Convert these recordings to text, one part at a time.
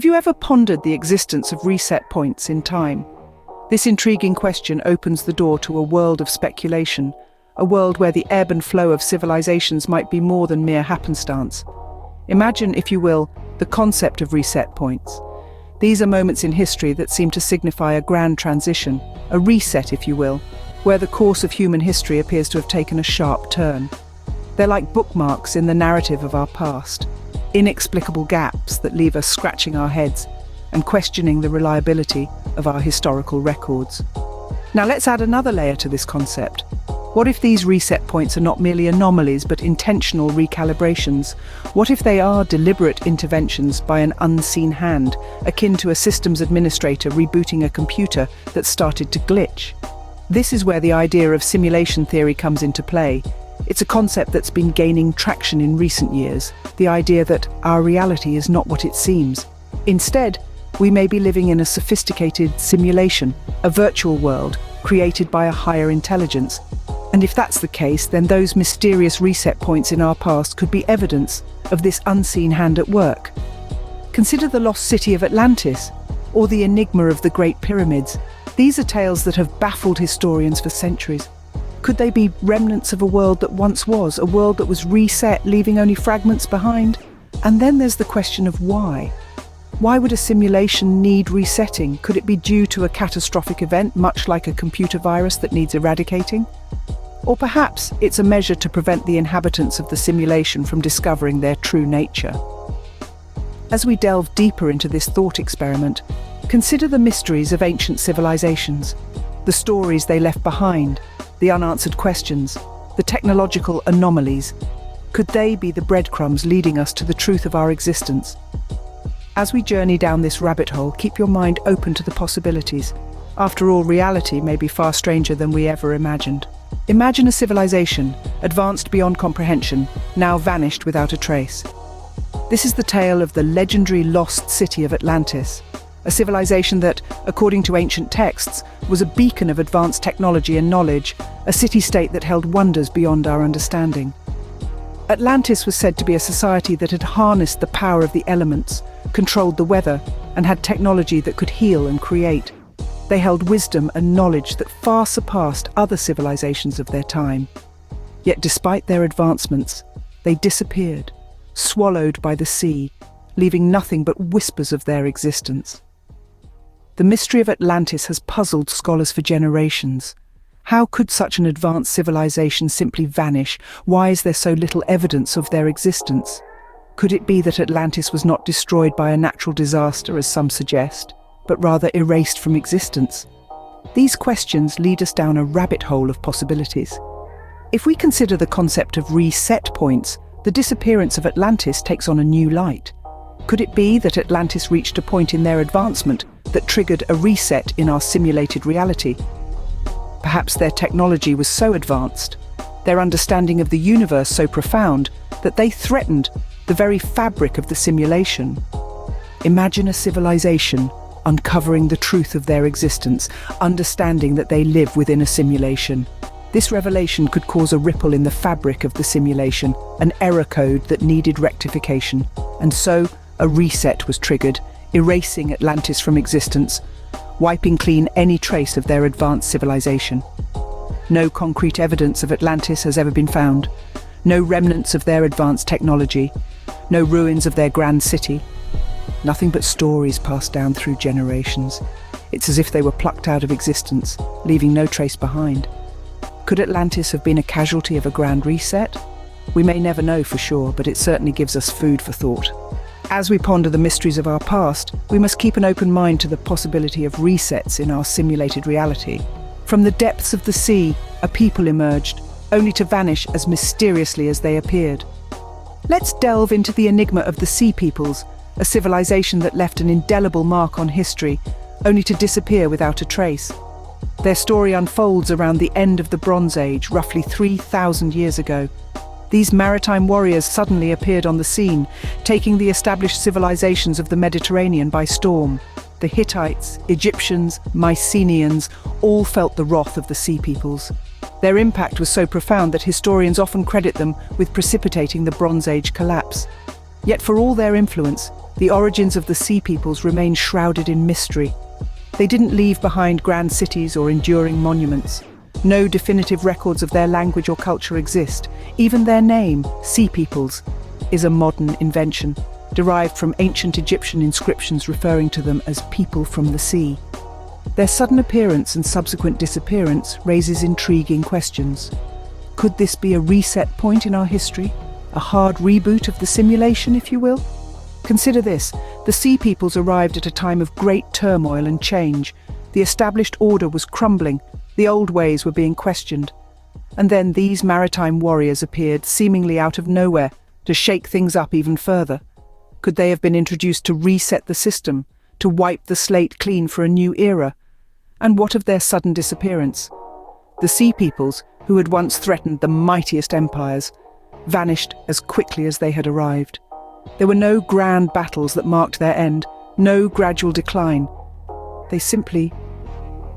Have you ever pondered the existence of reset points in time? This intriguing question opens the door to a world of speculation, a world where the ebb and flow of civilizations might be more than mere happenstance. Imagine, if you will, the concept of reset points. These are moments in history that seem to signify a grand transition, a reset, if you will, where the course of human history appears to have taken a sharp turn. They're like bookmarks in the narrative of our past, inexplicable gaps that leave us scratching our heads and questioning the reliability of our historical records. Now let's add another layer to this concept. What if these reset points are not merely anomalies but intentional recalibrations? What if they are deliberate interventions by an unseen hand, akin to a systems administrator rebooting a computer that started to glitch? This is where the idea of simulation theory comes into play. It's a concept that's been gaining traction in recent years, the idea that our reality is not what it seems. Instead, we may be living in a sophisticated simulation, a virtual world created by a higher intelligence. And if that's the case, then those mysterious reset points in our past could be evidence of this unseen hand at work. Consider the lost city of Atlantis, or the enigma of the Great Pyramids. These are tales that have baffled historians for centuries. Could they be remnants of a world that once was, a world that was reset, leaving only fragments behind? And then there's the question of why. Why would a simulation need resetting? Could it be due to a catastrophic event, much like a computer virus that needs eradicating? Or perhaps it's a measure to prevent the inhabitants of the simulation from discovering their true nature. As we delve deeper into this thought experiment, consider the mysteries of ancient civilizations, the stories they left behind, the unanswered questions, the technological anomalies. Could they be the breadcrumbs leading us to the truth of our existence? As we journey down this rabbit hole, keep your mind open to the possibilities. After all, reality may be far stranger than we ever imagined. Imagine a civilization, advanced beyond comprehension, now vanished without a trace. This is the tale of the legendary lost city of Atlantis, a civilization that, according to ancient texts, was a beacon of advanced technology and knowledge, a city-state that held wonders beyond our understanding. Atlantis was said to be a society that had harnessed the power of the elements, controlled the weather, and had technology that could heal and create. They held wisdom and knowledge that far surpassed other civilizations of their time. Yet despite their advancements, they disappeared, swallowed by the sea, leaving nothing but whispers of their existence. The mystery of Atlantis has puzzled scholars for generations. How could such an advanced civilization simply vanish? Why is there so little evidence of their existence? Could it be that Atlantis was not destroyed by a natural disaster, as some suggest, but rather erased from existence? These questions lead us down a rabbit hole of possibilities. If we consider the concept of reset points, the disappearance of Atlantis takes on a new light. Could it be that Atlantis reached a point in their advancement that triggered a reset in our simulated reality? Perhaps their technology was so advanced, their understanding of the universe so profound, that they threatened the very fabric of the simulation. Imagine a civilization uncovering the truth of their existence, understanding that they live within a simulation. This revelation could cause a ripple in the fabric of the simulation, an error code that needed rectification. And so, a reset was triggered, erasing Atlantis from existence, wiping clean any trace of their advanced civilization. No concrete evidence of Atlantis has ever been found, no remnants of their advanced technology, no ruins of their grand city. Nothing but stories passed down through generations. It's as if they were plucked out of existence, leaving no trace behind. Could Atlantis have been a casualty of a grand reset? We may never know for sure, but it certainly gives us food for thought. As we ponder the mysteries of our past, we must keep an open mind to the possibility of resets in our simulated reality. From the depths of the sea, a people emerged, only to vanish as mysteriously as they appeared. Let's delve into the enigma of the Sea Peoples, a civilization that left an indelible mark on history, only to disappear without a trace. Their story unfolds around the end of the Bronze Age, roughly 3,000 years ago. These maritime warriors suddenly appeared on the scene, taking the established civilizations of the Mediterranean by storm. The Hittites, Egyptians, Mycenaeans all felt the wrath of the Sea Peoples. Their impact was so profound that historians often credit them with precipitating the Bronze Age collapse. Yet for all their influence, The origins of the Sea Peoples remain shrouded in mystery. They didn't leave behind grand cities or enduring monuments. No definitive records of their language or culture exist. Even their name, Sea Peoples, is a modern invention, derived from ancient Egyptian inscriptions referring to them as people from the sea. Their sudden appearance and subsequent disappearance raises intriguing questions. Could this be a reset point in our history? A hard reboot of the simulation, if you will? Consider this: the Sea Peoples arrived at a time of great turmoil and change. The established order was crumbling, the old ways were being questioned. And then these maritime warriors appeared, seemingly out of nowhere, to shake things up even further. Could they have been introduced to reset the system, to wipe the slate clean for a new era? And what of their sudden disappearance? The Sea Peoples, who had once threatened the mightiest empires, vanished as quickly as they had arrived. There were no grand battles that marked their end, no gradual decline. They simply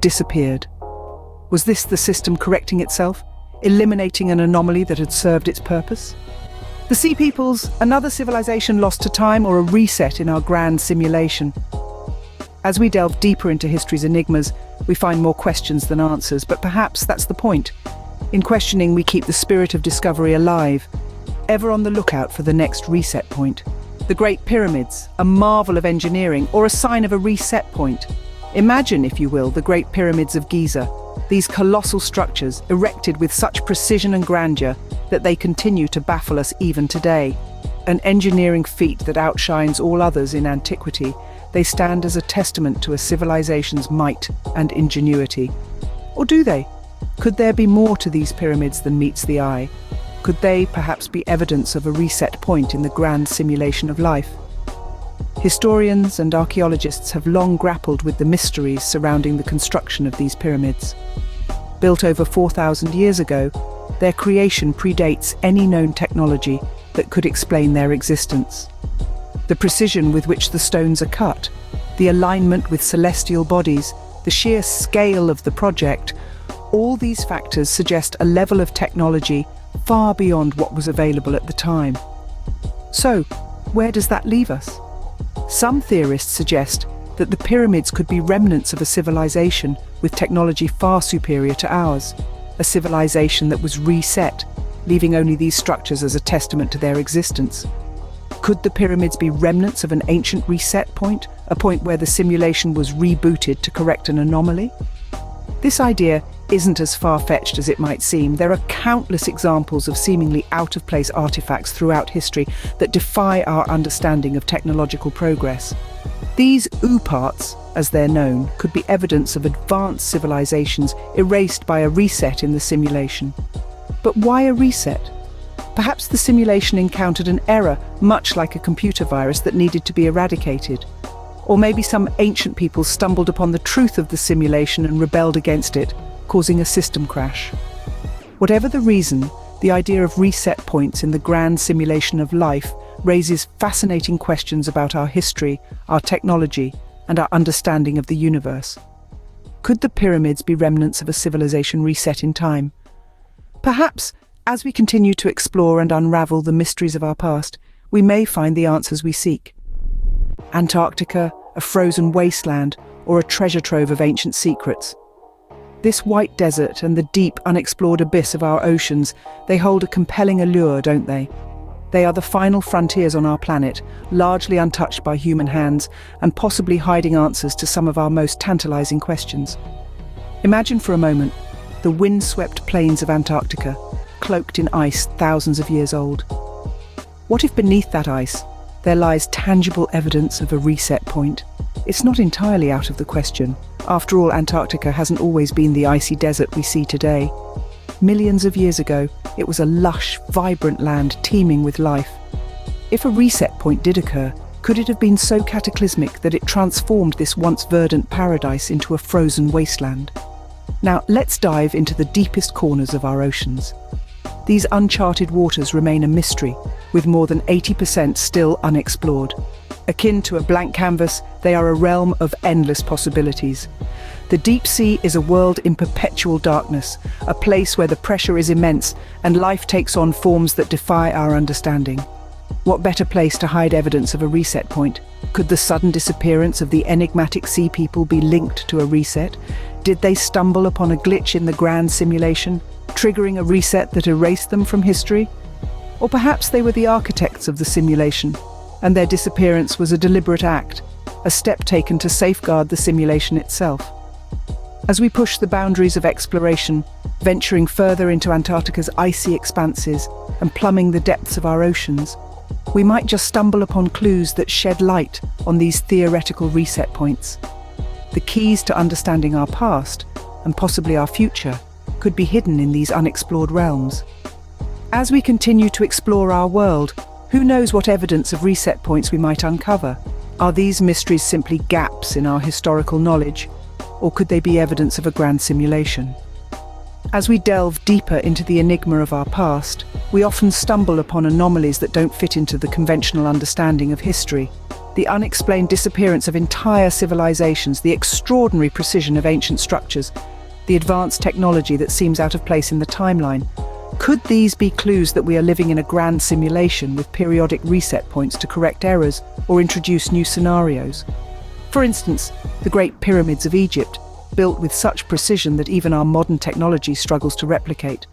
disappeared. Was this the system correcting itself, eliminating an anomaly that had served its purpose? The Sea Peoples, another civilization lost to time, or a reset in our grand simulation? As we delve deeper into history's enigmas, we find more questions than answers, but perhaps that's the point. In questioning, we keep the spirit of discovery alive, ever on the lookout for the next reset point. The Great Pyramids, a marvel of engineering, or a sign of a reset point. Imagine, if you will, the Great Pyramids of Giza, these colossal structures erected with such precision and grandeur that they continue to baffle us even today. An engineering feat that outshines all others in antiquity, they stand as a testament to a civilization's might and ingenuity. Or do they? Could there be more to these pyramids than meets the eye? Could they perhaps be evidence of a reset point in the grand simulation of life? Historians and archaeologists have long grappled with the mysteries surrounding the construction of these pyramids. Built over 4,000 years ago, their creation predates any known technology that could explain their existence. The precision with which the stones are cut, the alignment with celestial bodies, the sheer scale of the project, all these factors suggest a level of technology far beyond what was available at the time. So, where does that leave us? Some theorists suggest that the pyramids could be remnants of a civilization with technology far superior to ours, a civilization that was reset, leaving only these structures as a testament to their existence. Could the pyramids be remnants of an ancient reset point, a point where the simulation was rebooted to correct an anomaly? This idea isn't as far-fetched as it might seem. There are countless examples of seemingly out-of-place artifacts throughout history that defy our understanding of technological progress. These ooparts, as they're known, could be evidence of advanced civilizations erased by a reset in the simulation. But why a reset? Perhaps the simulation encountered an error, much like a computer virus that needed to be eradicated. Or maybe some ancient people stumbled upon the truth of the simulation and rebelled against it, causing a system crash. Whatever the reason, the idea of reset points in the grand simulation of life raises fascinating questions about our history, our technology, and our understanding of the universe. Could the pyramids be remnants of a civilization reset in time? Perhaps, as we continue to explore and unravel the mysteries of our past, we may find the answers we seek. Antarctica, a frozen wasteland, or a treasure trove of ancient secrets. This white desert and the deep, unexplored abyss of our oceans, they hold a compelling allure, don't they? They are the final frontiers on our planet, largely untouched by human hands, and possibly hiding answers to some of our most tantalizing questions. Imagine for a moment the wind-swept plains of Antarctica, cloaked in ice thousands of years old. What if beneath that ice there lies tangible evidence of a reset point? It's not entirely out of the question. After all, Antarctica hasn't always been the icy desert we see today. Millions of years ago, it was a lush, vibrant land teeming with life. If a reset point did occur, could it have been so cataclysmic that it transformed this once verdant paradise into a frozen wasteland? Now, let's dive into the deepest corners of our oceans. These uncharted waters remain a mystery, with more than 80% still unexplored. Akin to a blank canvas, they are a realm of endless possibilities. The deep sea is a world in perpetual darkness, a place where the pressure is immense and life takes on forms that defy our understanding. What better place to hide evidence of a reset point? Could the sudden disappearance of the enigmatic sea people be linked to a reset? Did they stumble upon a glitch in the grand simulation, triggering a reset that erased them from history? Or perhaps they were the architects of the simulation, and their disappearance was a deliberate act, a step taken to safeguard the simulation itself. As we push the boundaries of exploration, venturing further into Antarctica's icy expanses and plumbing the depths of our oceans, we might just stumble upon clues that shed light on these theoretical reset points. The keys to understanding our past, and possibly our future, could be hidden in these unexplored realms. As we continue to explore our world, who knows what evidence of reset points we might uncover? Are these mysteries simply gaps in our historical knowledge, or could they be evidence of a grand simulation? As we delve deeper into the enigma of our past, we often stumble upon anomalies that don't fit into the conventional understanding of history. The unexplained disappearance of entire civilizations, the extraordinary precision of ancient structures, the advanced technology that seems out of place in the timeline. Could these be clues that we are living in a grand simulation with periodic reset points to correct errors or introduce new scenarios? For instance, the Great Pyramids of Egypt, built with such precision that even our modern technology struggles to replicate.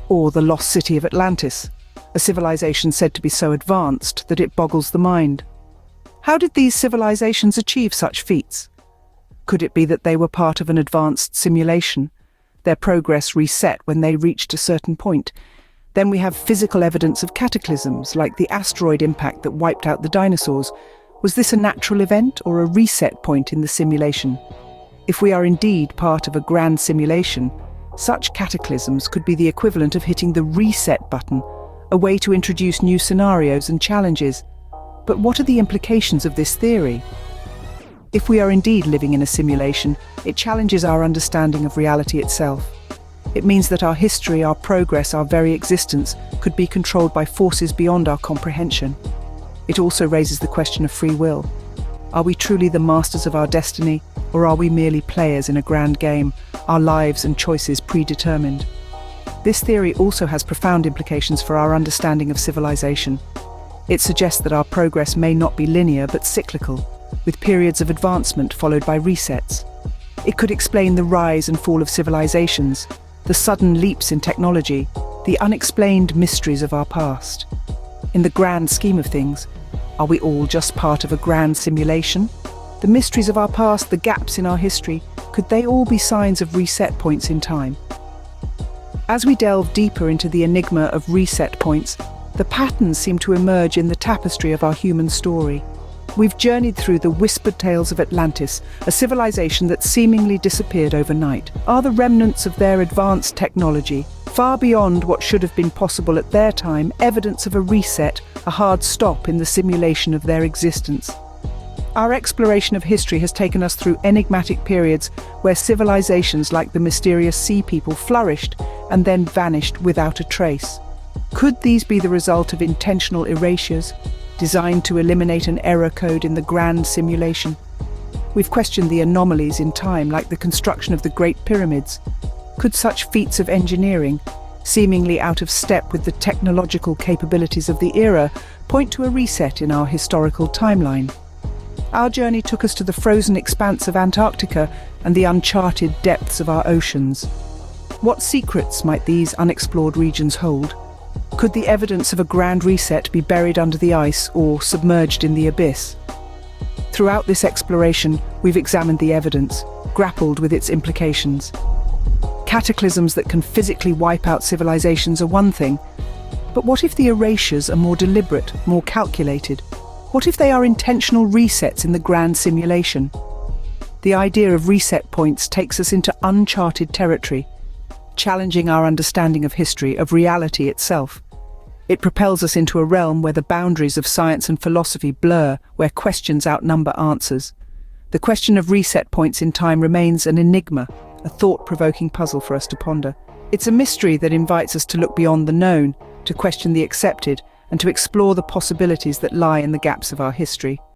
Or the lost city of Atlantis, a civilization said to be so advanced that it boggles the mind. How did these civilizations achieve such feats? Could it be that they were part of an advanced simulation? Their progress reset when they reached a certain point. Then we have physical evidence of cataclysms, like the asteroid impact that wiped out the dinosaurs. Was this a natural event or a reset point in the simulation? If we are indeed part of a grand simulation, such cataclysms could be the equivalent of hitting the reset button, a way to introduce new scenarios and challenges. But what are the implications of this theory? If we are indeed living in a simulation, it challenges our understanding of reality itself. It means that our history, our progress, our very existence could be controlled by forces beyond our comprehension. It also raises the question of free will. Are we truly the masters of our destiny, or are we merely players in a grand game, our lives and choices predetermined? This theory also has profound implications for our understanding of civilization. It suggests that our progress may not be linear but cyclical, with periods of advancement followed by resets. It could explain the rise and fall of civilizations, the sudden leaps in technology, the unexplained mysteries of our past. In the grand scheme of things, are we all just part of a grand simulation? The mysteries of our past, the gaps in our history, could they all be signs of reset points in time? As we delve deeper into the enigma of reset points, the patterns seem to emerge in the tapestry of our human story. We've journeyed through the whispered tales of Atlantis, a civilization that seemingly disappeared overnight. Are the remnants of their advanced technology, far beyond what should have been possible at their time, evidence of a reset, a hard stop in the simulation of their existence? Our exploration of history has taken us through enigmatic periods where civilizations like the mysterious sea people flourished and then vanished without a trace. Could these be the result of intentional erasures, designed to eliminate an error code in the grand simulation? We've questioned the anomalies in time, like the construction of the Great Pyramids. Could such feats of engineering, seemingly out of step with the technological capabilities of the era, point to a reset in our historical timeline? Our journey took us to the frozen expanse of Antarctica and the uncharted depths of our oceans. What secrets might these unexplored regions hold? Could the evidence of a grand reset be buried under the ice or submerged in the abyss? Throughout this exploration, we've examined the evidence, grappled with its implications. Cataclysms that can physically wipe out civilizations are one thing, but what if the erasures are more deliberate, more calculated? What if they are intentional resets in the grand simulation? The idea of reset points takes us into uncharted territory, challenging our understanding of history, of reality itself. It propels us into a realm where the boundaries of science and philosophy blur, where questions outnumber answers. The question of reset points in time remains an enigma, a thought-provoking puzzle for us to ponder. It's a mystery that invites us to look beyond the known, to question the accepted, and to explore the possibilities that lie in the gaps of our history.